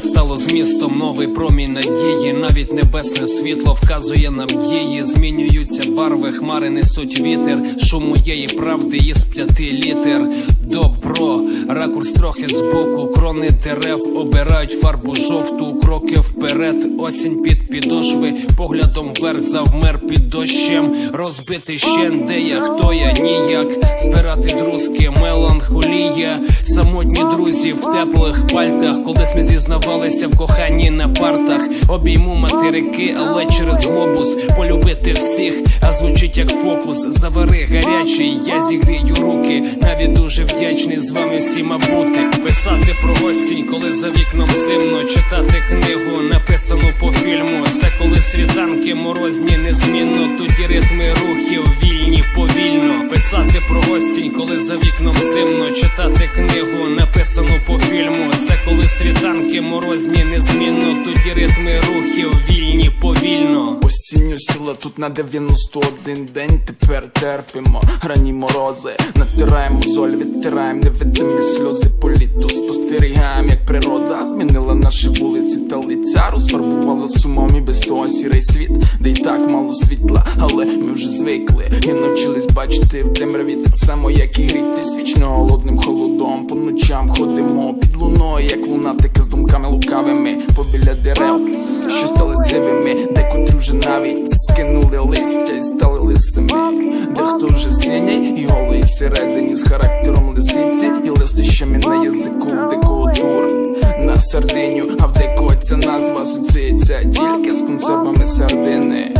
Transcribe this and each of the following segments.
стало змістом, новий промінь надії. Навіть небесне світло вказує на мдії. Змінюються барви, хмари несуть вітер. Шум моєї правди із 5 літер. Добро, ракурс трохи збоку. Крони дерев обирають фарбу жовту. Кроки вперед, осінь під підошви. Поглядом вверх завмер під дощем. Розбитий щен, де я, хто я, ніяк. Збирати друзки, меланхолія. Самотні друзі в теплих пальтах. Колись ми зізнавалися в коханні на партах. Обійму материки, але через глобус. Полюбити всіх, а звучить як фокус. Завари гарячий, я зігрію руки. Навіть дуже вдячний з вами всіма бути. Писати про осінь, коли за вікном зимно. Читати книгу, написану по фільму. Це коли світанки морозні незмінно. Тоді ритми рухів вільні повільно. Писати про осінь, коли за вікном зимно. Читати книгу, написану по фільму. Це коли світанки морозні незмінно. Тоді ритми рухів вільні повільно. Осінь осіла тут на 91 день. Тепер терпимо ранні морози. Натираємо золь, відтираємо невидимі сльози по літу. Спостерігаємо, як природа змінила наші вулиці та лиця. Розфарбувала сумом і без того сірий світ, де й так мало світла, але ми вже звикли і навчились бачити в темряві так само, як і грітись вічно голодним холодом. По ночам ходимо під луною, як лунатики з думками лукавими. Побіля дерев, що стали сивими, декотрі вже навіть скинули листя і стали лисими. Дехто вже синій і голий всередині, з характером лисиці і листищами на язику, в декого тур на сардиню, а в декого ця назва асоціюється тільки з консервами сардини.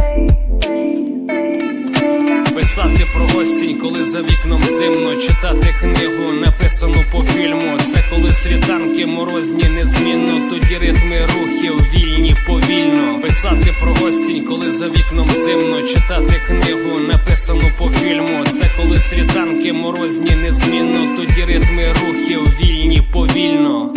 Писати про осінь, коли за вікном зимно. Читати книгу, написану по фільму. Це коли світанки морозні незмінно. Тоді ритми рухів вільні повільно. Писати про осінь, коли за вікном зимно. Читати книгу, написану по фільму. Це коли світанки морозні незмінно. Тоді ритми рухів вільні повільно.